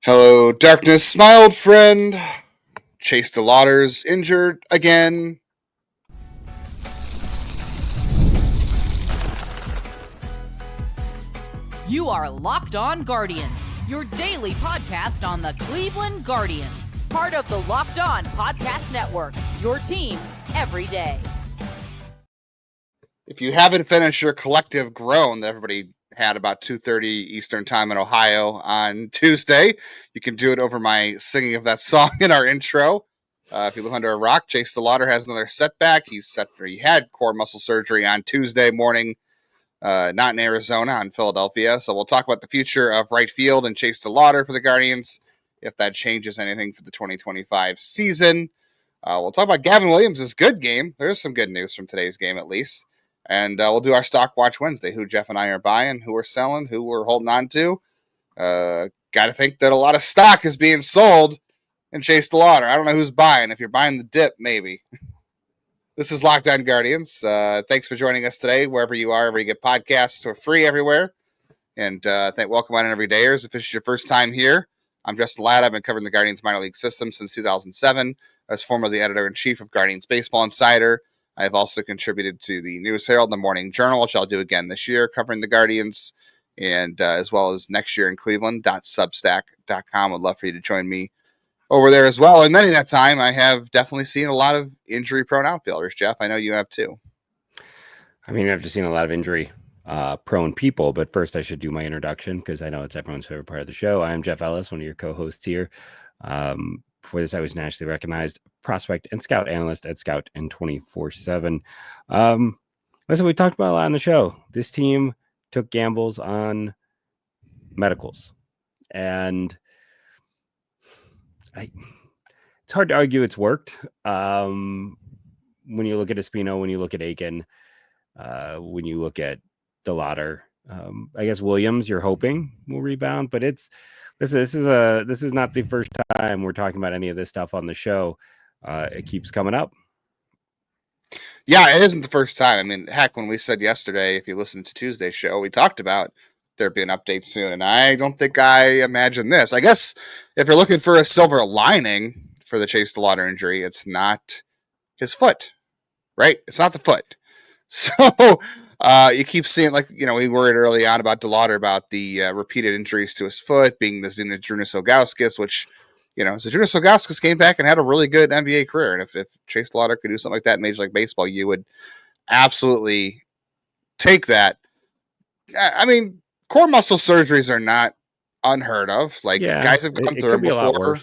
Hello, darkness, my old friend. Chase DeLauter's injured again. You are Locked On Guardians, your daily podcast on the Cleveland Guardians. Part of the Locked On Podcast Network, your team every day. If you haven't finished your collective groan that everybody had about 2:30 Eastern time in Ohio on Tuesday, you can do it over my singing of that song in our intro. If you live under a rock, Chase DeLauter has another setback. He had core muscle surgery on Tuesday morning, not in Arizona, in Philadelphia. So we'll talk about the future of right field and Chase DeLauter for the Guardians, if that changes anything for the 2025 season. We'll talk about Gavin Williams' good game. There's some good news from today's game, at least. And we'll do our Stock Watch Wednesday, who Jeff and I are buying, who we're selling, who we're holding on to. Got to think that a lot of stock is being sold in Chase DeLauter. I don't know who's buying. If you're buying the dip, maybe. This is Locked On Guardians. Thanks for joining us today, wherever you are, wherever you get podcasts. We're free everywhere. And welcome on everydayers. If this is your first time here, I'm Justin Ladd. I've been covering the Guardians minor league system since 2007. As formerly editor-in-chief of Guardians Baseball Insider, I have also contributed to the News Herald, the Morning Journal, which I'll do again this year, covering the Guardians, and as well as next year in Cleveland.substack.com. Would love for you to join me over there as well. And many that time, I have definitely seen a lot of injury-prone outfielders. Jeff, I know you have too. I mean, I've just seen a lot of injury-prone people, but first I should do my introduction because I know it's everyone's favorite part of the show. I'm Jeff Ellis, one of your co-hosts here. Before this, I was nationally recognized prospect and scout analyst at Scout and 24/7. Listen, we talked about a lot on the show. This team took gambles on medicals, and it's hard to argue it's worked. When you look at Espino, when you look at Aiken, when you look at DeLauter, I guess Williams, you're hoping will rebound, but this is not the first time we're talking about any of this stuff on the show. It keeps coming up. Yeah, it isn't the first time. I mean, heck, when we said yesterday, if you listened to Tuesday's show, we talked about there'd be an update soon, and I don't think I imagined this. I guess if you're looking for a silver lining for the Chase DeLauter injury, it's not his foot, right? It's not the foot. So you keep seeing, we worried early on about DeLauter about the repeated injuries to his foot, being the Zydrunas Ilgauskas, which, Zydrunas Ilgauskas came back and had a really good NBA career. And if Chase DeLauter could do something like that in Major League Baseball, you would absolutely take that. I mean, core muscle surgeries are not unheard of. Guys have gone through them before.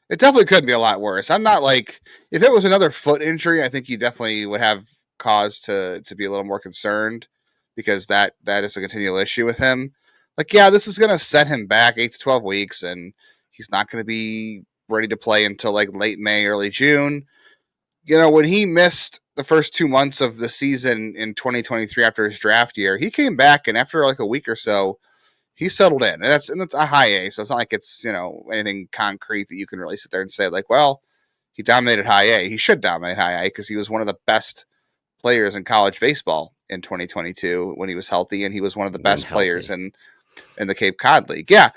It definitely could be a lot worse. I'm not if it was another foot injury, I think you definitely would have cause to be a little more concerned, because that is a continual issue with him. This is going to set him back 8 to 12 weeks, and he's not going to be ready to play until late May, early June. When he missed the first 2 months of the season in 2023 after his draft year, he came back, and after a week or so, he settled in. And that's a high A, so it's not like it's, anything concrete that you can really sit there and say, he dominated high A. He should dominate high A because he was one of the best players in college baseball in 2022 when he was healthy, and he was one of the best players in the Cape Cod League. Yeah,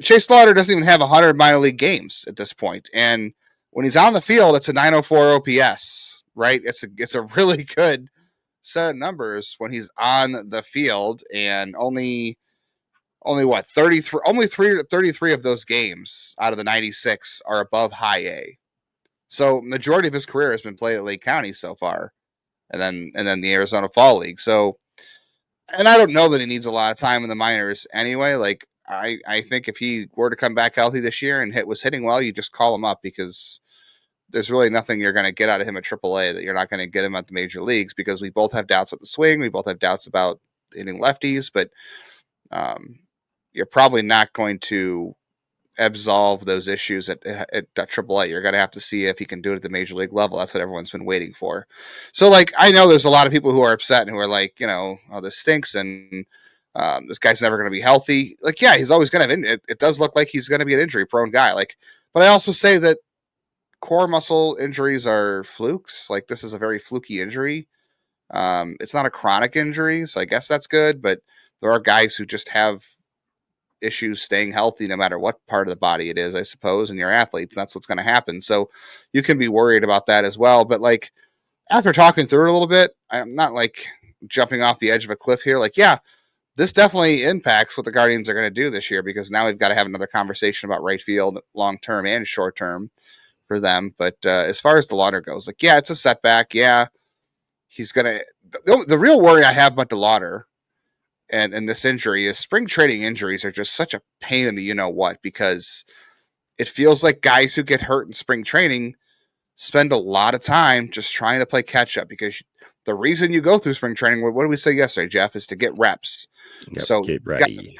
Chase DeLauter doesn't even have 100 minor league games at this point, and when he's on the field, it's a 904 OPS, right? It's a really good set of numbers when he's on the field, and only 33 of those games out of the 96 are above high A. So majority of his career has been played at Lake County so far. And then the Arizona Fall League. So, and I don't know that he needs a lot of time in the minors anyway. I think if he were to come back healthy this year and was hitting well, you just call him up, because there's really nothing you're going to get out of him at AAA that you're not going to get him at the major leagues, because we both have doubts about the swing. We both have doubts about hitting lefties, but you're probably not going to absolve those issues at AAA. You're going to have to see if he can do it at the major league level. That's what everyone's been waiting for. So, I know there's a lot of people who are upset and who are oh, this stinks, and this guy's never going to be healthy. He's always going to. It does look like he's going to be an injury-prone guy. But I also say that core muscle injuries are flukes. This is a very fluky injury. It's not a chronic injury, so I guess that's good. But there are guys who just have issues staying healthy no matter what part of the body it is, I suppose, and you're athletes, that's what's going to happen. So you can be worried about that as well. But like after talking through it a little bit, I'm not like jumping off the edge of a cliff here. Like, yeah, this definitely impacts what the Guardians are going to do this year, because now we've got to have another conversation about right field long term and short term for them. But as far as DeLauter goes, like, yeah, it's a setback. Yeah, he's going to. The real worry I have about DeLauter and this injury is spring training injuries are just such a pain in the you know what, because it feels like guys who get hurt in spring training spend a lot of time just trying to play catch up, because the reason you go through spring training, what did we say yesterday, Jeff, is to get reps. Yep, So get ready.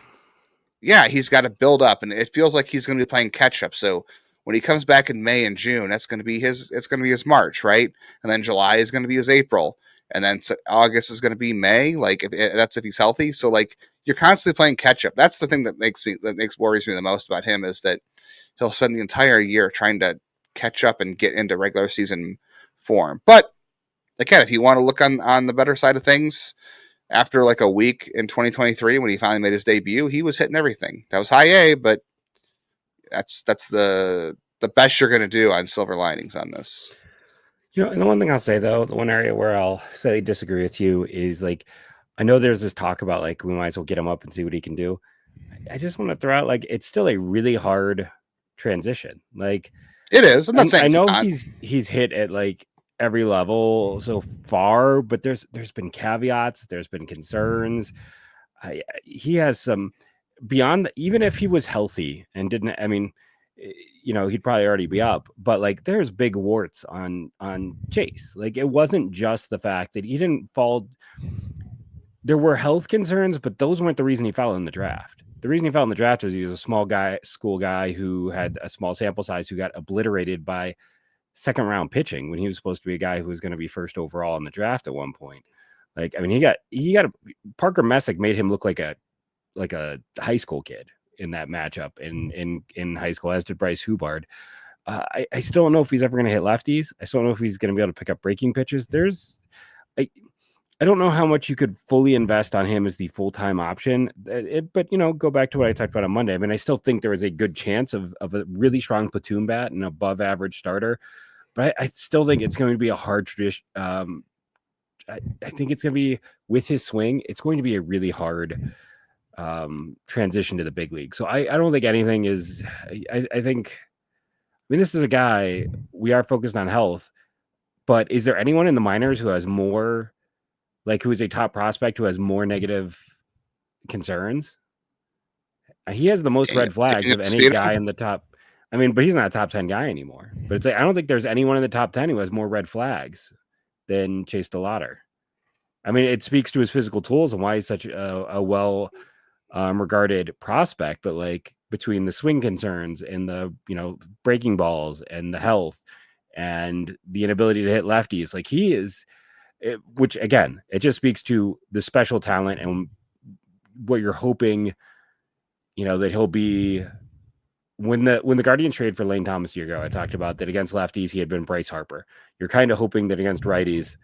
he's got to build up, and it feels like he's going to be playing catch up. So when he comes back in May and June, it's going to be his March, right? And then July is going to be his April, and then August is going to be May. Like if he's healthy. So like you're constantly playing catch up. That's the thing that worries me the most about him, is that he'll spend the entire year trying to catch up and get into regular season form. But again, if you want to look on the better side of things, after like a week in 2023 when he finally made his debut, he was hitting everything. That was high A, but that's the best you're going to do on silver linings on this. And the one thing I'll say, though, the one area where I'll slightly disagree with you is, like, I know there's this talk about, like, we might as well get him up and see what he can do. I just want to throw out, like, it's still a really hard transition. Like, it is. I'm not saying I know he's hit at, like, every level so far, but there's been caveats, there's been concerns. He has some beyond, even if he was healthy and didn't, I mean, he'd probably already be up, but like there's big warts on Chase. Like it wasn't just the fact that he didn't fall. There were health concerns, but those weren't the reason he fell in the draft. The reason he fell in the draft is he was a school guy who had a small sample size, who got obliterated by second round pitching when he was supposed to be a guy who was going to be first overall in the draft at one point. Like, I mean, he got Parker Messick made him look like a high school kid in that matchup in high school, as did Bryce Hubbard. I still don't know if he's ever going to hit lefties. I still don't know if he's going to be able to pick up breaking pitches. I don't know how much you could fully invest on him as the full-time option. But go back to what I talked about on Monday. I mean, I still think there is a good chance of a really strong platoon bat and above average starter. But I still think it's going to be a hard tradition. I think it's going to be, with his swing, it's going to be a really hard transition to the big league. So I don't think anything is, I think, this is a guy, we are focused on health, but is there anyone in the minors who has more, like, who is a top prospect who has more negative concerns? He has the most red flags of any guy in the top. I mean, but he's not a top 10 guy anymore. But it's like, I don't think there's anyone in the top 10 who has more red flags than Chase DeLauter. I mean, it speaks to his physical tools and why he's such a well regarded prospect. But like, between the swing concerns and the breaking balls and the health and the inability to hit lefties, like he is, which again, it just speaks to the special talent and what you're hoping, that he'll be. When the Guardians traded for Lane Thomas a year ago, I talked about that against lefties, he had been Bryce Harper. You're kind of hoping that against righties,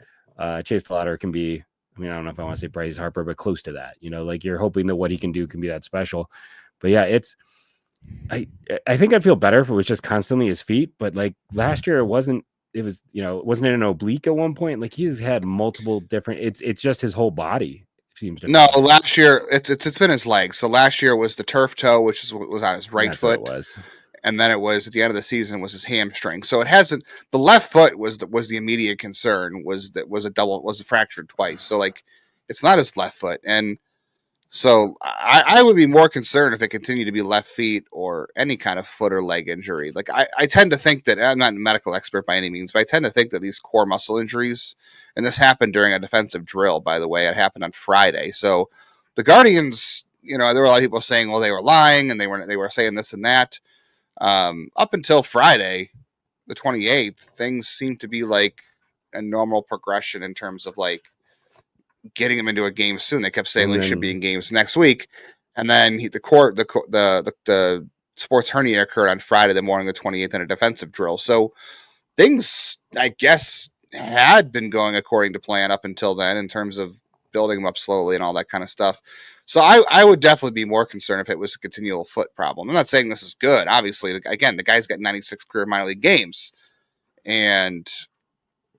Chase DeLauter can be, I don't know if I want to say Bryce Harper, but close to that. Like you're hoping that what he can do can be that special. But yeah, I think I'd feel better if it was just constantly his feet. But like last year, it wasn't in an oblique at one point? Like he's had multiple different, it's just his whole body. No, last year it's been his legs. So last year was the turf toe, which was on his right foot. And then it was at the end of the season was his hamstring. So it hasn't. The left foot was the immediate concern. Was fractured twice. So like, it's not his left foot. And so I would be more concerned if it continued to be left feet or any kind of foot or leg injury. Like I tend to think that, I'm not a medical expert by any means, but I tend to think that these core muscle injuries, and this happened during a defensive drill, by the way, it happened on Friday. So the Guardians, there were a lot of people saying, well, they were lying and they were saying this and that. Up until Friday, the 28th, things seemed to be like a normal progression in terms of like getting him into a game soon. They kept saying we should be in games next week, and then the sports hernia occurred on Friday the morning, the 28th, in a defensive drill. So things, I guess, had been going according to plan up until then in terms of building him up slowly and all that kind of stuff. So I would definitely be more concerned if it was a continual foot problem. I'm not saying this is good. Obviously, again, the guy's got 96 career minor league games, and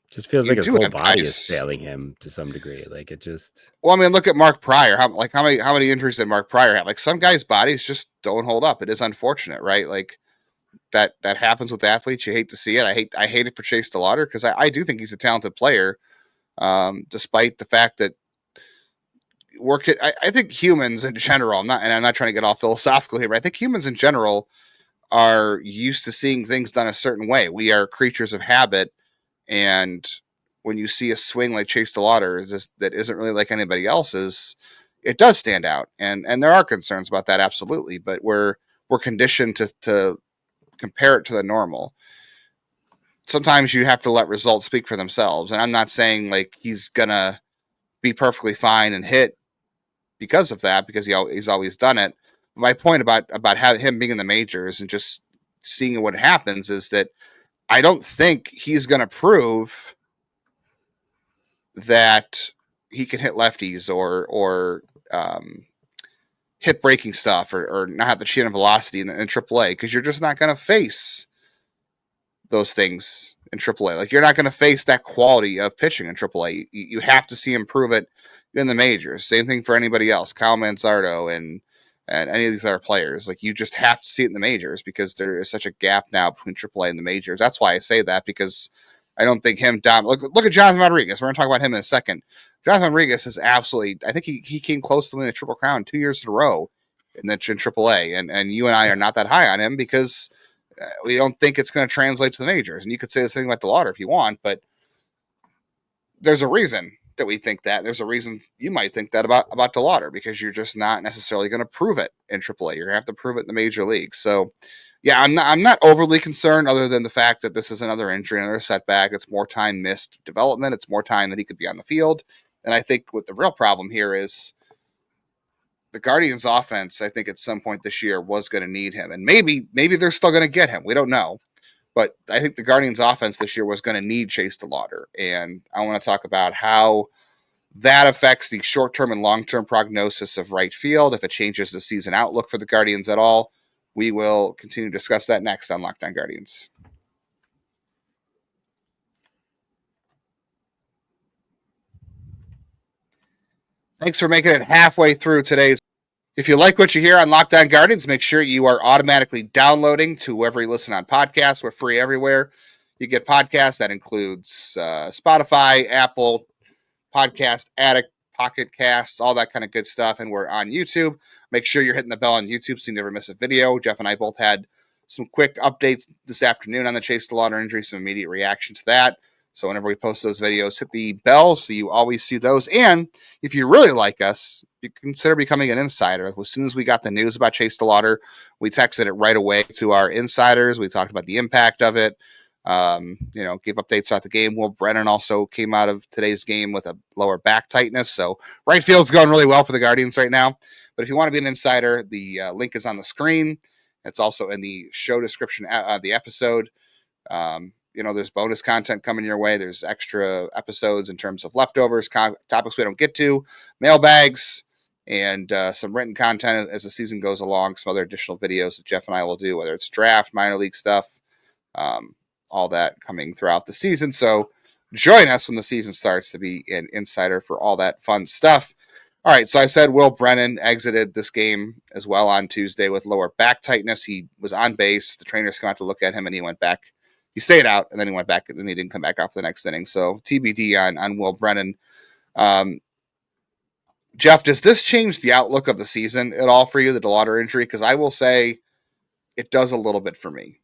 just feels you like his do whole have body guys. is failing him to some degree. Like it just. Well, I mean, look at Mark Pryor. How many injuries did Mark Pryor have? Like some guys' bodies just don't hold up. It is unfortunate, right? Like that happens with athletes. You hate to see it. I hate it for Chase DeLauter because I do think he's a talented player, despite the fact that I think humans in general. I'm not trying to get all philosophical here, but I think humans in general are used to seeing things done a certain way. We are creatures of habit, and when you see a swing like Chase DeLauter that isn't really like anybody else's, it does stand out. And there are concerns about that, absolutely. But we're conditioned to compare it to the normal. Sometimes you have to let results speak for themselves. And I'm not saying like he's gonna be perfectly fine and hit because of that, because he's always done it. My point about him being in the majors and just seeing what happens is that I don't think he's going to prove that he can hit lefties or hit breaking stuff or not have the chin of velocity in AAA, because you're just not going to face those things in AAA. Like you're not going to face that quality of pitching in AAA. You have to see him prove it in the majors. Same thing for anybody else, Kyle Manzardo and any of these other players. Like you just have to see it in the majors because there is such a gap now between AAA and the majors. That's why I say that, because I don't think him down. Look at Jonathan Rodriguez. We're going to talk about him in a second. Jonathan Rodriguez is absolutely. I think he came close to winning the Triple Crown 2 years in a row in AAA, and you and I are not that high on him because we don't think it's going to translate to the majors. And you could say the same about DeLauter if you want, but there's a reason that we think that. There's a reason you might think that about DeLauter, because you're just not necessarily going to prove it in AAA. You're going to have to prove it in the major league. So, yeah, I'm not overly concerned, other than the fact that this is another injury, another setback. It's more time missed development. It's more time that he could be on the field. And I think what the real problem here is the Guardians offense, I think at some point this year was going to need him. And maybe they're still going to get him. We don't know. But I think the Guardians offense this year was going to need Chase DeLauter. And I want to talk about how that affects the short-term and long-term prognosis of right field, if it changes the season outlook for the Guardians at all. We will continue to discuss that next on Locked On Guardians. Thanks for making it halfway through today's. If you like what you hear on Locked On Guardians, make sure you are automatically downloading to wherever you listen on podcasts. We're free everywhere you get podcasts. That includes Spotify, Apple, Podcast Addict, Pocket Casts, all that kind of good stuff. And we're on YouTube. Make sure you're hitting the bell on YouTube so you never miss a video. Jeff and I both had some quick updates this afternoon on the Chase DeLauter injury, some immediate reaction to that. So whenever we post those videos, hit the bell so you always see those. And if you really like us, you consider becoming an insider. As soon as we got the news about Chase DeLauter, we texted it right away to our insiders. We talked about the impact of it. Gave updates throughout the game. Will Brennan also came out of today's game with a lower back tightness. So right field's going really well for the Guardians right now. But if you want to be an insider, the link is on the screen. It's also in the show description of the episode. There's bonus content coming your way. There's extra episodes in terms of leftovers, topics we don't get to, mailbags, and some written content as the season goes along. Some other additional videos that Jeff and I will do, whether it's draft, minor league stuff, all that coming throughout the season. So join us when the season starts to be an insider for all that fun stuff. All right, so I said Will Brennan exited this game as well on Tuesday with lower back tightness. He was on base. The trainers come out to look at him, and he went back. He stayed out, and then he went back, and he didn't come back out for the next inning. So TBD on Will Brennan. Jeff, does this change the outlook of the season at all for you, the DeLauter injury? Because I will say it does a little bit for me.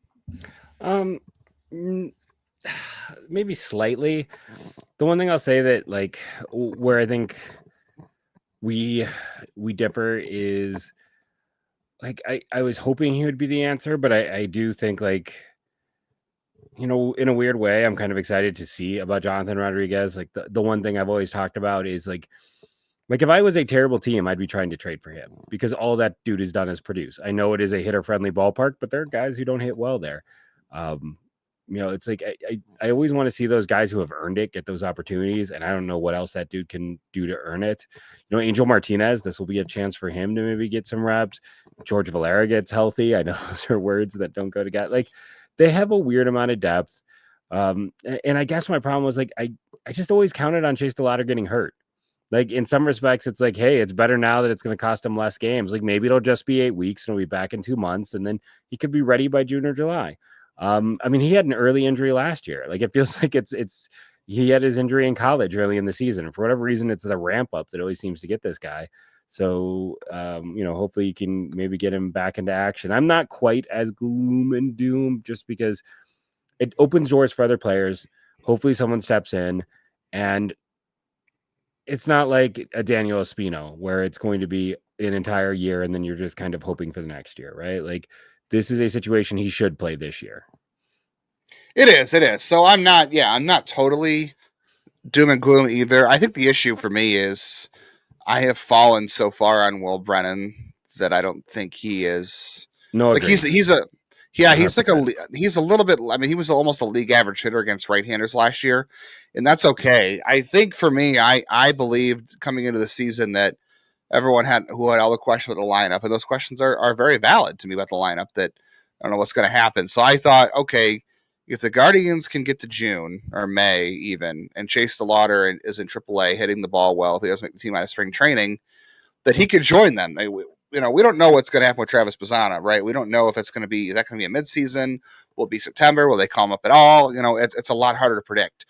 Maybe slightly. The one thing I'll say that, like, where I think we differ is, like, I was hoping he would be the answer, but I do think, like, in a weird way, I'm kind of excited to see about Jonathan Rodriguez. Like, the one thing I've always talked about is like if I was a terrible team, I'd be trying to trade for him, because all that dude has done is produce. I know it is a hitter-friendly ballpark, but there are guys who don't hit well there. it's like I always want to see those guys who have earned it get those opportunities, and I don't know what else that dude can do to earn it. Angel Martinez, this will be a chance for him to maybe get some reps. George Valera gets healthy. I know those are words that don't go together. Like, they have a weird amount of depth. And I guess my problem was, like, I just always counted on Chase DeLauter getting hurt. Like, in some respects, it's like, hey, it's better now that it's going to cost him less games. Like, maybe it'll just be 8 weeks and he'll be back in 2 months, and then he could be ready by June or July. I mean, he had an early injury last year. Like, it feels like he had his injury in college early in the season. And for whatever reason, it's the ramp up that always seems to get this guy. So, hopefully you can maybe get him back into action. I'm not quite as gloom and doom, just because it opens doors for other players. Hopefully someone steps in, and it's not like a Daniel Espino where it's going to be an entire year and then you're just kind of hoping for the next year, right? Like, this is a situation he should play this year. It is. So I'm not totally doom and gloom either. I think the issue for me is I have fallen so far on Will Brennan that I don't think he is like he's a little bit. I mean, he was almost a league average hitter against right-handers last year, and that's okay. I think for me, I believed coming into the season that everyone who had all the questions about the lineup, and those questions are very valid to me about the lineup, that I don't know what's going to happen. So I thought, okay, if the Guardians can get to June or May even, and Chase DeLauter is in AAA hitting the ball well, if he doesn't make the team out of spring training, that he could join them. We don't know what's going to happen with Travis Bazzana, right? We don't know if is that going to be a midseason? Will it be September? Will they call him up at all? It's a lot harder to predict.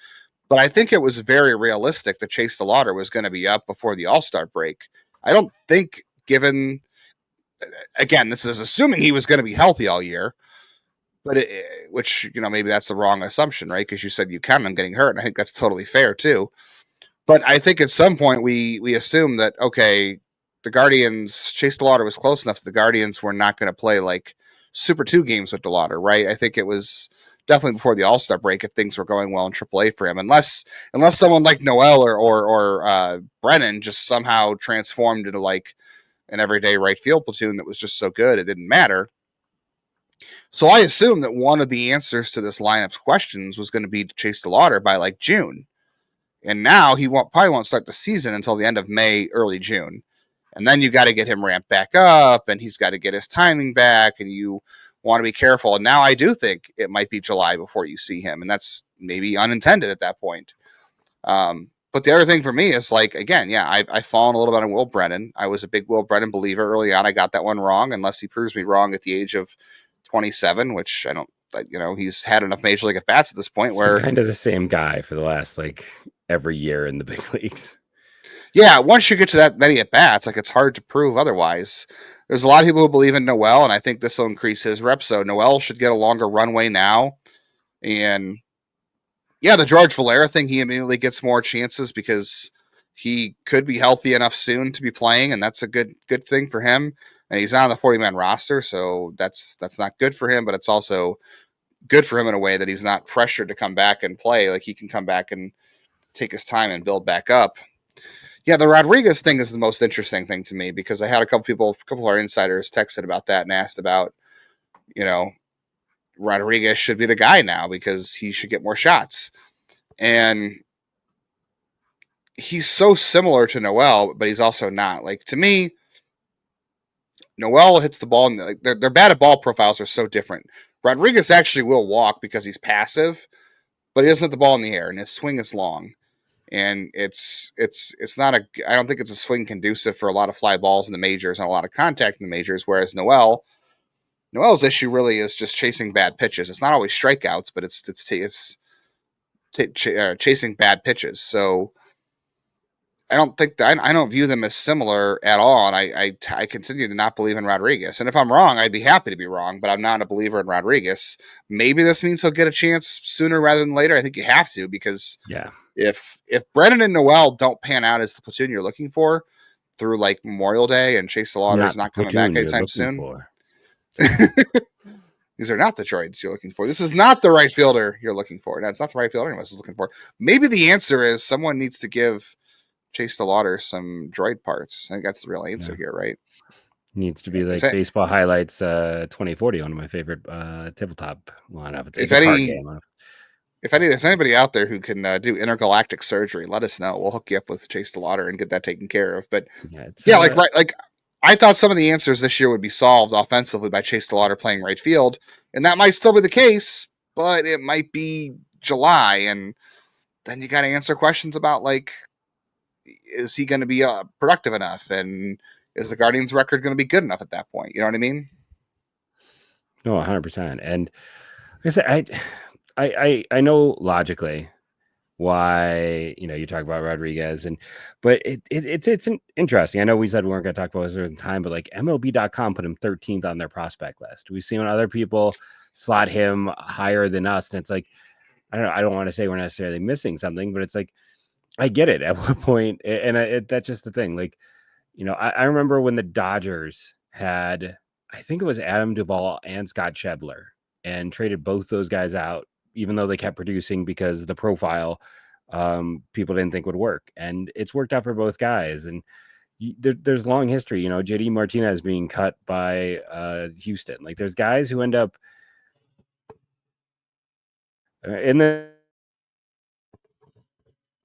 But I think it was very realistic that Chase DeLauter was going to be up before the All-Star break. I don't think, given, again, this is assuming he was going to be healthy all year, but which, maybe that's the wrong assumption, right? Because you said you count on getting hurt, and I think that's totally fair too. But I think at some point we assume that, okay, the Guardians, Chase DeLauter was close enough that the Guardians were not going to play like Super 2 games with DeLauter, right? I think it was definitely before the All-Star break if things were going well in AAA for him, unless someone like Noel or Brennan just somehow transformed into like an everyday right field platoon that was just so good it didn't matter. So I assumed that one of the answers to this lineup's questions was going to be to Chase DeLauter by like June. And now he probably won't start the season until the end of May, early June. And then you got to get him ramped back up, and he's got to get his timing back, and you want to be careful. And now I do think it might be July before you see him, and that's maybe unintended at that point. But the other thing for me is, like, again, I've fallen a little bit on Will Brennan. I was a big Will Brennan believer early on. I got that one wrong, unless he proves me wrong at the age of 27, which I don't, he's had enough major league at bats at this point where kind of the same guy for the last, like, every year in the big leagues. Yeah, once you get to that many at bats, like, it's hard to prove otherwise. There's a lot of people who believe in Noel, and I think this will increase his reps. So Noel should get a longer runway now. And yeah, the George Valera thing, he immediately gets more chances because he could be healthy enough soon to be playing, and that's a good thing for him. And he's on the 40-man roster, so that's not good for him, but it's also good for him in a way that he's not pressured to come back and play. Like, he can come back and take his time and build back up. Yeah, the Rodriguez thing is the most interesting thing to me, because I had a couple of our insiders texted about that and asked about, Rodriguez should be the guy now because he should get more shots. And he's so similar to Noel, but he's also not. Like, to me, Noel hits the ball, and their batted ball profiles are so different. Rodriguez actually will walk because he's passive, but he doesn't hit the ball in the air, and his swing is long. And it's not I don't think it's a swing conducive for a lot of fly balls in the majors and a lot of contact in the majors. Whereas Noel's issue really is just chasing bad pitches. It's not always strikeouts, but it's chasing bad pitches. So I don't view them as similar at all. And I continue to not believe in Rodriguez. And if I'm wrong, I'd be happy to be wrong, but I'm not a believer in Rodriguez. Maybe this means he'll get a chance sooner rather than later. I think you have to, because if Brennan and Noel don't pan out as the platoon you're looking for through like Memorial Day, and Chase DeLauter is not coming back anytime soon. These are not the droids you're looking for. This is not the right fielder you're looking for. No, it's not the right fielder anyone is looking for. Maybe the answer is someone needs to give Chase DeLauter some droid parts. I think that's the real answer here, right? Needs to be like Baseball Highlights 2040, one of my favorite tabletop lineup. If any if there's anybody out there who can do intergalactic surgery, let us know. We'll hook you up with Chase DeLauter and get that taken care of. But yeah, like I thought some of the answers this year would be solved offensively by Chase DeLauter playing right field, and that might still be the case, but it might be July, and then you got to answer questions about like, is he going to be productive enough, and is the Guardians' record going to be good enough at that point? You know what I mean? No, 100%. And like I said, I know logically why you talk about Rodriguez, but it's interesting. I know we said we weren't going to talk about this at the time, but like MLB.com put him 13th on their prospect list. We've seen other people slot him higher than us, and it's like, I don't know. I don't want to say we're necessarily missing something, but it's like, I get it at what point, and that's just the thing. Like, I remember when the Dodgers had, I think it was Adam Duvall and Scott Schebler, and traded both those guys out, even though they kept producing because the profile people didn't think would work, and it's worked out for both guys. And there's long history, JD Martinez being cut by Houston. Like, there's guys who end up in the.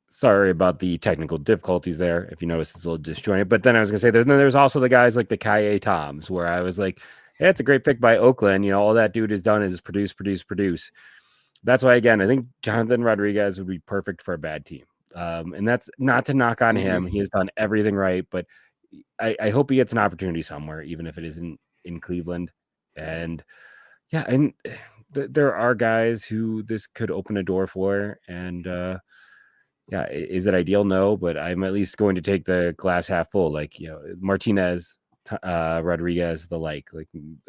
Sorry about the technical difficulties there. If you notice, it's a little disjointed. But then I was going to say, there's also the guys like the Kaye Toms, where I was like, hey, it's a great pick by Oakland. All that dude has done is produce. That's why, again, I think Jonathan Rodriguez would be perfect for a bad team. And that's not to knock on him. He has done everything right. But I hope he gets an opportunity somewhere, even if it isn't in Cleveland. And yeah, and there are guys who this could open a door for. And yeah, is it ideal? No, but I'm at least going to take the glass half full. Like, Martinez, Rodriguez, like.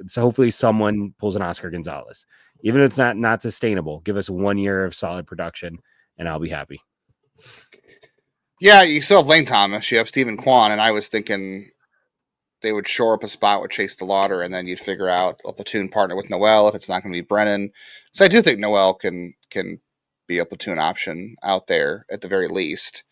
So hopefully someone pulls an Oscar Gonzalez, even if it's not sustainable. Give us 1 year of solid production, and I'll be happy. Yeah, you still have Lane Thomas, you have Stephen Kwan, and I was thinking they would shore up a spot with Chase DeLauter, and then you'd figure out a platoon partner with Noel if it's not going to be Brennan. So I do think Noel can be a platoon option out there at the very least.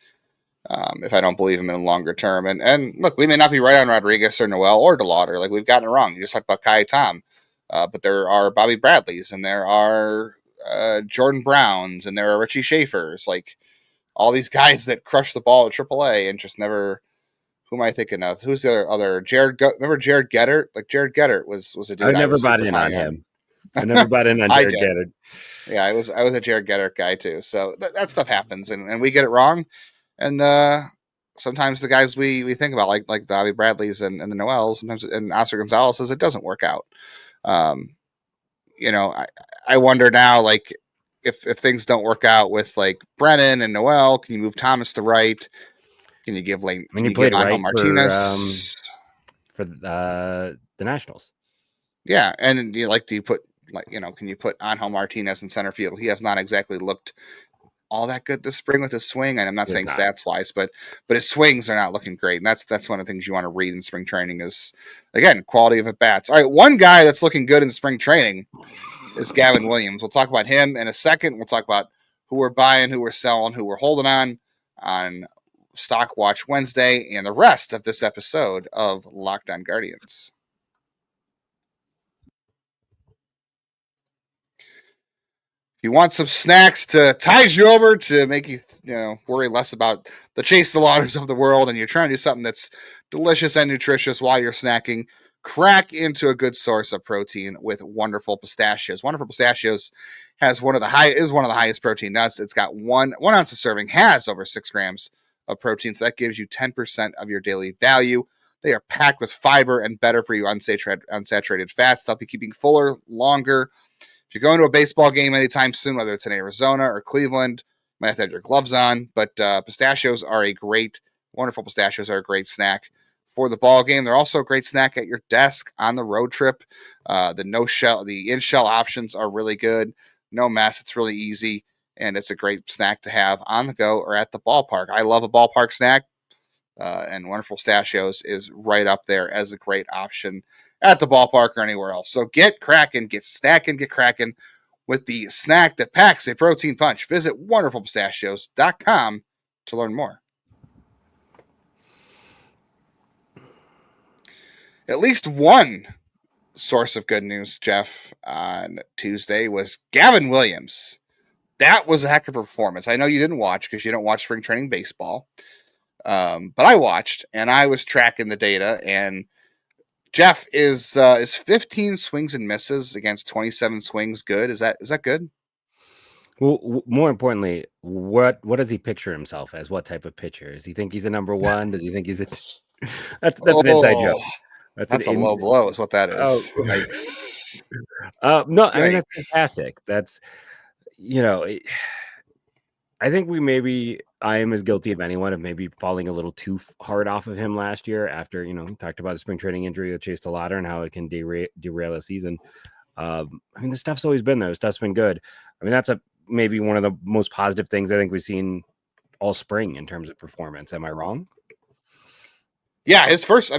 If I don't believe him in the longer term. And look, we may not be right on Rodriguez or Noel or DeLauter. Like, we've gotten it wrong. You just talked about Kai Tom. But there are Bobby Bradleys, and there are Jordan Browns, and there are Richie Schaefers. Like, all these guys that crush the ball at AAA and just never. Who am I thinking of? Who's the other? Remember Jared Gettert? Like, Jared Gettert was a dude I never bought in on him. I never bought in on Jared Gettert. Yeah, I was a Jared Gettert guy too. So that stuff happens, and we get it wrong. And sometimes the guys we think about, like Bobby Bradley's and the Noels, sometimes, and Oscar Gonzalez's, it doesn't work out. I wonder now, like, if things don't work out with like Brennan and Noel, can you move Thomas to right? Can you give Lane? Can you give Angel Martinez for the Nationals? Yeah, and do you put can you put Angel Martinez in center field? He has not exactly looked all that good this spring with his swing, and I'm not saying stats wise, but his swings are not looking great, and that's one of the things you want to read in spring training is, again, quality of at bats. All right, one guy that's looking good in spring training is Gavin Williams. We'll talk about him in a second. We'll talk about who we're buying, who we're selling, who we're holding on Stock Watch Wednesday, and the rest of this episode of Locked On Guardians. If you want some snacks to tide you over, to make you worry less about the Chase DeLauters of the world, and you're trying to do something that's delicious and nutritious while you're snacking, crack into a good source of protein with Wonderful Pistachios. Wonderful Pistachios is one of the highest protein nuts. It's got 1 ounce of serving, has over 6 grams of protein, so that gives you 10% of your daily value. They are packed with fiber and better for you unsaturated fats to help you keeping fuller longer. If you're going to a baseball game anytime soon, whether it's in Arizona or Cleveland, you might have to have your gloves on. But Wonderful Pistachios are a great snack for the ball game. They're also a great snack at your desk on the road trip. The in-shell options are really good. No mess. It's really easy, and it's a great snack to have on the go or at the ballpark. I love a ballpark snack, and Wonderful Pistachios is right up there as a great option at the ballpark or anywhere else. So get cracking, get snacking, get cracking with the snack that packs a protein punch. Visit wonderfulpistachios.com to learn more. At least one source of good news, Jeff, on Tuesday was Gavin Williams. that was a heck of a performance. I know you didn't watch because you don't watch spring training baseball, but I watched and I was tracking the data. And Jeff, is 15 swings and misses against 27 swings good? Is that good? Well, more importantly, what does he picture himself as? What type of pitcher? Does he think he's a number one? Does he think he's a? That's an inside joke. Oh, That's an that's a in. low blow, is what that Oh, is. Yikes! no, I mean that's Yikes! fantastic. That's you know, I think I am as guilty of anyone of maybe falling a little too hard off of him last year after we talked about the spring training injury with Chase DeLauter and how it can derail a season. I mean, the stuff's always been there. The stuff's been good. I mean, that's maybe one of the most positive things I think we've seen all spring in terms of performance. Am I wrong? Yeah, his first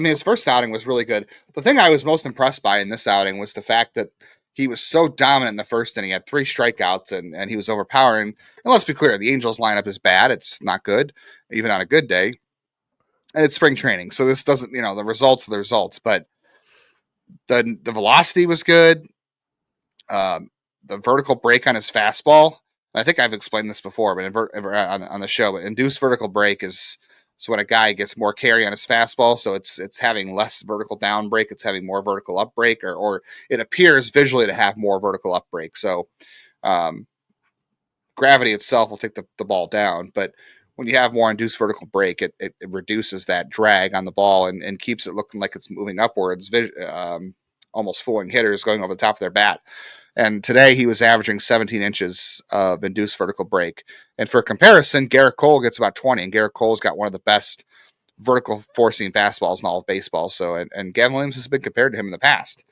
outing was really good. The thing I was most impressed by in this outing was the fact that he was so dominant in the first inning. He had 3 strikeouts and he was overpowering. And let's be clear, the Angels lineup is bad. It's not good, even on a good day. And it's spring training. So this doesn't, the results are the results. But the velocity was good. The vertical break on his fastball. I think I've explained this before, but on the show, but induced vertical break is when a guy gets more carry on his fastball. So it's having less vertical down break. It's having more vertical up break, or it appears visually to have more vertical up break. So gravity itself will take the ball down, but when you have more induced vertical break, it reduces that drag on the ball and keeps it looking like it's moving upwards, almost fooling hitters going over the top of their bat. And today he was averaging 17 inches of induced vertical break. And for comparison, Garrett Cole gets about 20, and Garrett Cole's got one of the best vertical forcing fastballs in all of baseball. So, and Gavin Williams has been compared to him in the past.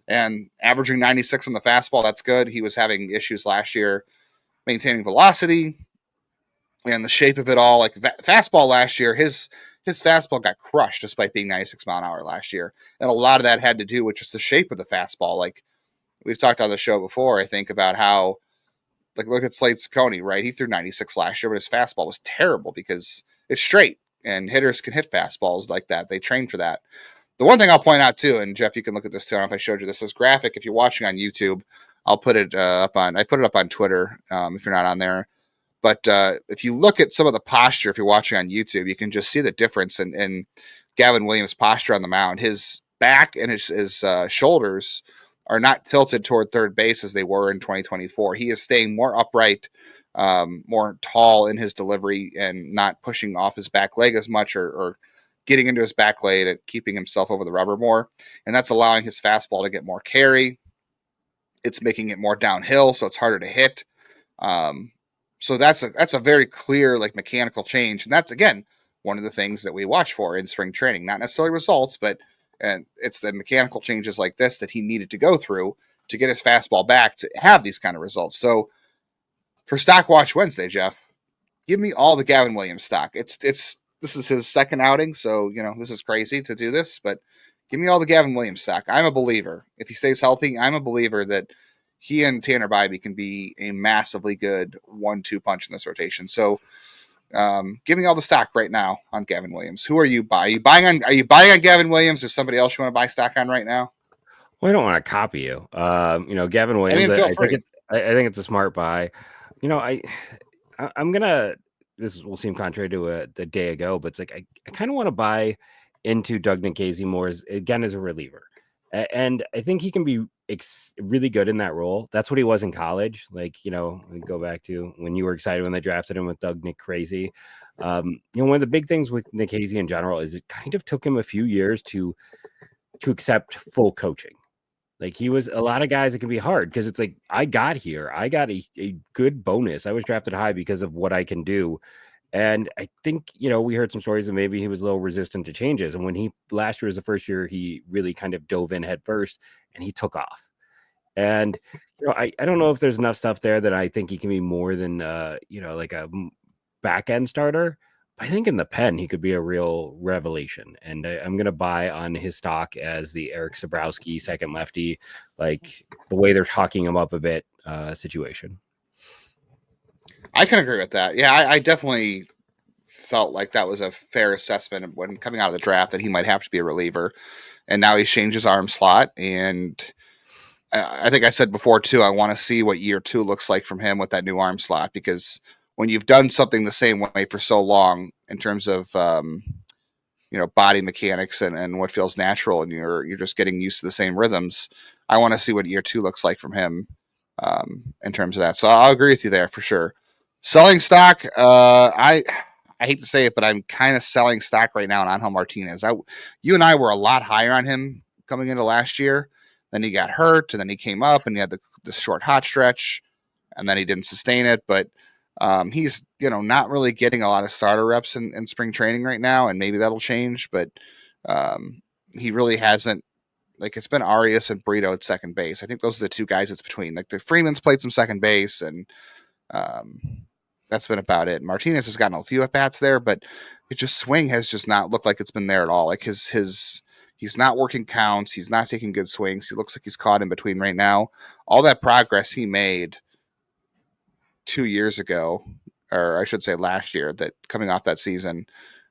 And averaging 96 on the fastball, that's good. He was having issues last year maintaining velocity and the shape of it all. Like fastball last year, his fastball got crushed despite being 96 mile an hour last year. And a lot of that had to do with just the shape of the fastball. Like, we've talked on the show before, I think, about how, like, look at Slade Ciccone, right? He threw 96 last year, but his fastball was terrible because it's straight, and hitters can hit fastballs like that. They train for that. The one thing I'll point out, too, and Jeff, you can look at this, too. I don't know if I showed you this graphic. If you're watching on YouTube, I'll put it I put it up on Twitter if you're not on there. But if you look at some of the posture, if you're watching on YouTube, you can just see the difference in Gavin Williams' posture on the mound. His back and his shoulders are not tilted toward third base as they were in 2024. He is staying more upright, more tall in his delivery, and not pushing off his back leg as much or getting into his back leg and keeping himself over the rubber more. And that's allowing his fastball to get more carry. It's making it more downhill, so it's harder to hit. So that's a very clear, like, mechanical change. And that's, again, one of the things that we watch for in spring training. Not necessarily results, but it's the mechanical changes like this that he needed to go through to get his fastball back to have these kind of results. So for Stock Watch Wednesday, Jeff, give me all the Gavin Williams stock. This is his second outing, so this is crazy to do this, but give me all the Gavin Williams stock. I'm a believer. If he stays healthy, I'm a believer that he and Tanner Bybee can be a massively good 1-2 punch in this rotation. So give me all the stock right now on Gavin Williams. Who are you buying? Are you buying on Gavin Williams, or somebody else you want to buy stock on right now? Well, I don't want to copy you. Gavin Williams. Feel free. I think it's a smart buy. I'm gonna. This will seem contrary to a day ago, but it's like I kind of want to buy into Doug Nikhazy more as a reliever, and I think he can be really good in that role. That's what he was in college. Like, we go back to when you were excited when they drafted him with Doug Nikhazy. One of the big things with Nikhazy in general is it kind of took him a few years to accept full coaching. Like, he was a lot of guys, it can be hard because it's like, I got here. I got a good bonus. I was drafted high because of what I can do. And I think, we heard some stories that maybe he was a little resistant to changes. And when last year was the first year, he really kind of dove in head first and he took off. And, I don't know if there's enough stuff there that I think he can be more than, like a back end starter. I think in the pen, he could be a real revelation. And I'm going to buy on his stock as the Eric Sabrowski second lefty, like the way they're talking him up a bit situation. I can agree with that. Yeah, I definitely felt like that was a fair assessment when coming out of the draft that he might have to be a reliever. And now he's changed his arm slot. And I think I said before too, I want to see what year 2 looks like from him with that new arm slot, because when you've done something the same way for so long in terms of body mechanics and what feels natural, and you're just getting used to the same rhythms. I want to see what year 2 looks like from him in terms of that. So I'll agree with you there for sure. Selling stock, I hate to say it, but I'm kind of selling stock right now on Angel Martinez. You and I were a lot higher on him coming into last year. Then he got hurt, and then he came up, and he had the short hot stretch, and then he didn't sustain it. But he's not really getting a lot of starter reps in spring training right now, and maybe that'll change. But he really hasn't. Like, it's been Arias and Brito at second base. I think those are the two guys it's between. Like, the Freeman's played some second base, and that's been about it. Martinez has gotten a few at bats there, but swing has just not looked like it's been there at all. Like he's not working counts. He's not taking good swings. He looks like he's caught in between right now. All that progress he made 2 years ago, or I should say last year, that coming off that season,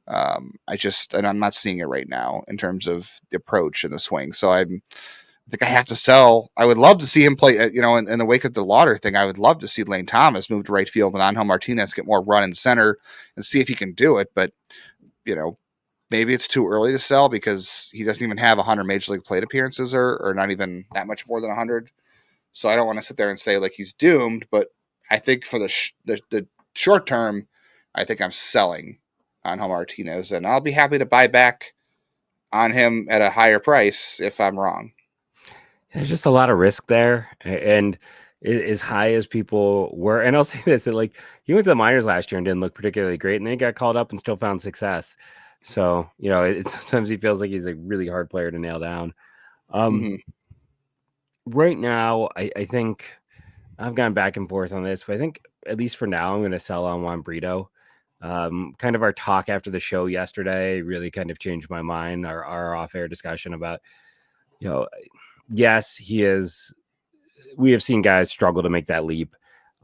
and I'm not seeing it right now in terms of the approach and the swing. So I think I have to sell. I would love to see him play, in the wake of the DeLauter thing. I would love to see Lane Thomas move to right field and Angel Martinez get more run in center and see if he can do it. But, maybe it's too early to sell because he doesn't even have 100 major league plate appearances or not even that much more than 100. So I don't want to sit there and say like he's doomed, but I think for the short term, I think I'm selling Angel Martinez, and I'll be happy to buy back on him at a higher price if I'm wrong. There's just a lot of risk there, and as high as people were, and I'll say this, that like he went to the minors last year and didn't look particularly great, and then he got called up and still found success. So, sometimes he feels like he's a really hard player to nail down. Right now, I think I've gone back and forth on this, but I think at least for now, I'm going to sell on Juan Brito. Kind of our talk after the show yesterday really kind of changed my mind. Our off-air discussion about, yes, he is. We have seen guys struggle to make that leap.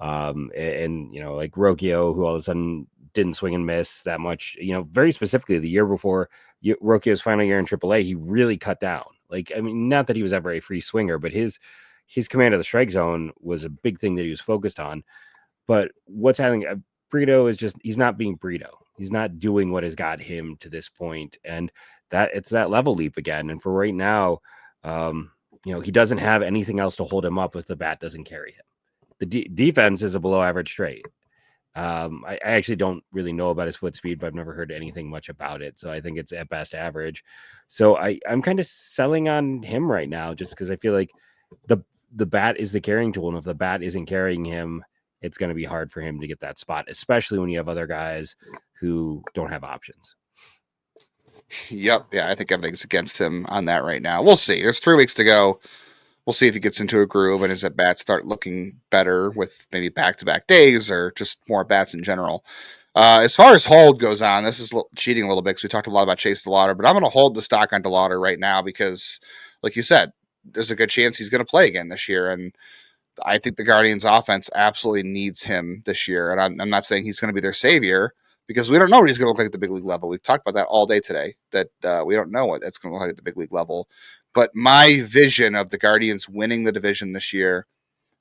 And like Rocchio, who all of a sudden didn't swing and miss that much, very specifically the year before Rocchio's final year in AAA, he really cut down. Like, I mean, not that he was ever a free swinger, but his command of the strike zone was a big thing that he was focused on. But what's happening, Brito is just, he's not being Brito. He's not doing what has got him to this point. And that it's that level leap again. And for right now, he doesn't have anything else to hold him up if the bat doesn't carry him. The defense is a below average straight. I actually don't really know about his foot speed, but I've never heard anything much about it. So I think it's at best average. So I'm kind of selling on him right now just because I feel like the bat is the carrying tool. And if the bat isn't carrying him, it's going to be hard for him to get that spot, especially when you have other guys who don't have options. Yep. Yeah, I think everything's against him on that right now. We'll see. There's 3 weeks to go. We'll see if he gets into a groove and his at bats start looking better with maybe back-to-back days or just more bats in general. As far as hold goes on, this is cheating a little bit because we talked a lot about Chase DeLauter, but I'm going to hold the stock on DeLauter right now because, like you said, there's a good chance he's going to play again this year. And I think the Guardians offense absolutely needs him this year. And I'm not saying he's going to be their savior because we don't know what he's going to look like at the big league level. We've talked about that all day today, that we don't know what it's going to look like at the big league level. But my vision of the Guardians winning the division this year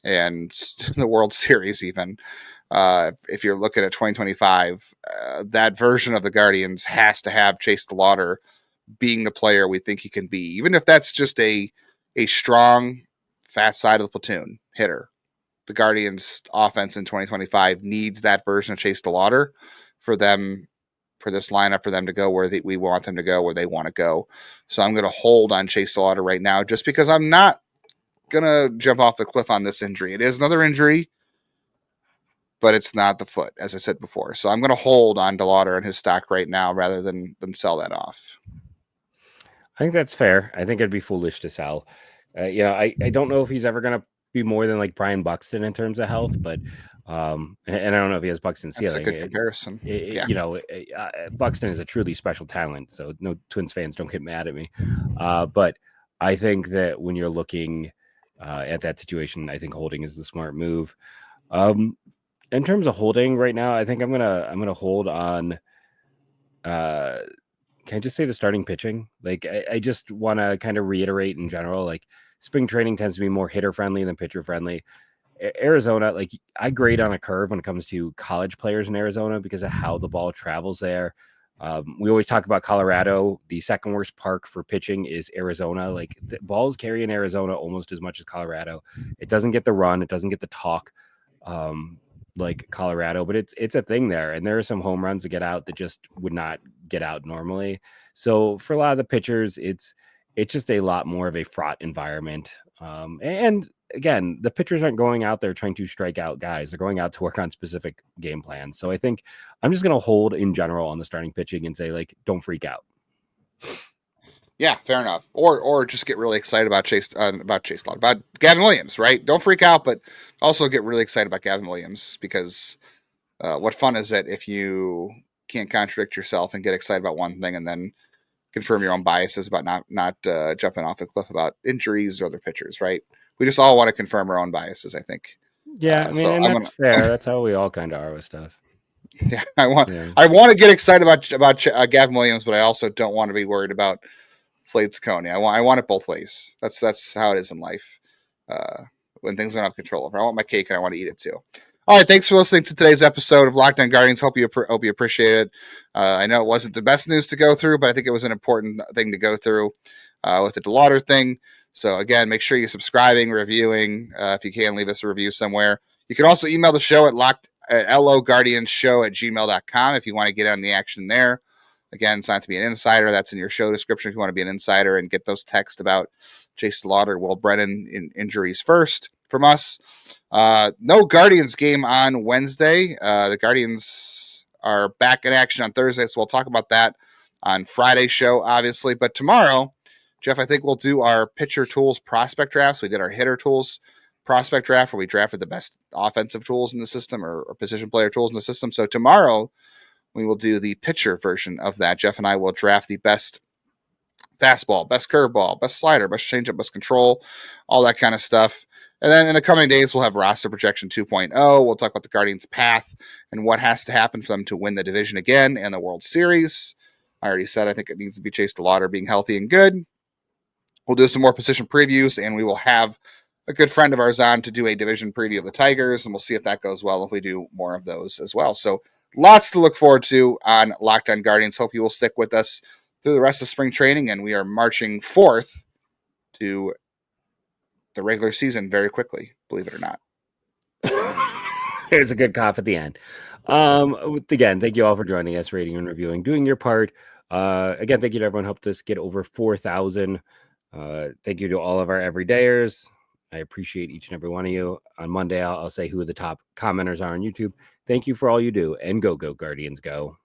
and the World Series even, if you're looking at 2025, that version of the Guardians has to have Chase DeLauter being the player we think he can be, even if that's just a strong, fast side of the platoon hitter. The Guardians offense in 2025 needs that version of Chase DeLauter for this lineup, for them to go where we want them to go, where they want to go. So I'm going to hold on Chase DeLauter right now just because I'm not going to jump off the cliff on this injury. It is another injury, but it's not the foot, as I said before. So I'm going to hold on DeLauter and his stock right now rather than sell that off. I think that's fair. I think it'd be foolish to sell. I don't know if he's ever going to be more than like Brian Buxton in terms of health, but and I don't know if he has Buxton's ceiling. That's a good comparison. Buxton is a truly special talent, so no Twins fans don't get mad at me. But I think that when you're looking at that situation, I think holding is the smart move. In terms of holding right now, I think I'm gonna hold on. Can I just say the starting pitching? Like I just want to kind of reiterate in general, like spring training tends to be more hitter friendly than pitcher friendly. Arizona, like I grade on a curve when it comes to college players in Arizona because of how the ball travels there. We always talk about Colorado. The second worst park for pitching is Arizona. Like the balls carry in Arizona almost as much as Colorado. It doesn't get the run. It doesn't get the talk like Colorado, but it's a thing there. And there are some home runs that get out that just would not get out normally. So for a lot of the pitchers, it's just a lot more of a fraught environment. And again, the pitchers aren't going out there trying to strike out guys. They're going out to work on specific game plans. So I think I'm just going to hold in general on the starting pitching and say, like, don't freak out. Yeah, fair enough. Or just get really excited about about Gavin Williams, right? Don't freak out, but also get really excited about Gavin Williams because what fun is it if you can't contradict yourself and get excited about one thing and then confirm your own biases about not jumping off a cliff about injuries or other pitchers, right? We just all want to confirm our own biases, I think. Yeah, I mean, and that's fair. That's how we all kind of are with stuff. Yeah, I want to get excited about Gavin Williams, but I also don't want to be worried about Slade Ciccone. I want it both ways. That's how it is in life. When things don't have control over, I want my cake and I want to eat it too. All right, thanks for listening to today's episode of Locked On Guardians. Hope you appreciate it. I know it wasn't the best news to go through, but I think it was an important thing to go through with the DeLauter thing. So again, make sure you're subscribing, reviewing. If you can, leave us a review somewhere. You can also email the show at loguardianshow@gmail.com if you want to get on the action there. Again, it's not to be an insider. That's in your show description if you want to be an insider and get those texts about Chase DeLauter, Will Brennan in injuries first from us. No Guardians game on Wednesday. The Guardians are back in action on Thursday, so we'll talk about that on Friday's show, obviously. But tomorrow, Jeff, I think we'll do our pitcher tools prospect drafts. We did our hitter tools prospect draft where we drafted the best offensive tools in the system or position player tools in the system. So tomorrow we will do the pitcher version of that. Jeff and I will draft the best fastball, best curveball, best slider, best changeup, best control, all that kind of stuff. And then in the coming days, we'll have roster projection 2.0. We'll talk about the Guardians' path and what has to happen for them to win the division again and the World Series. I already said I think it needs to be Chase DeLauter being healthy and good. We'll do some more position previews, and we will have a good friend of ours on to do a division preview of the Tigers, and we'll see if that goes well if we do more of those as well. So lots to look forward to on Locked On Guardians. Hope you will stick with us through the rest of spring training, and we are marching forth to the regular season very quickly, believe it or not. There's a good cough at the end. Again, thank you all for joining us, rating and reviewing, doing your part. Again, thank you to everyone who helped us get over 4,000. Thank you to all of our everydayers. I appreciate each and every one of you. On Monday, I'll say who the top commenters are on YouTube. Thank you for all you do, and go Guardians, go.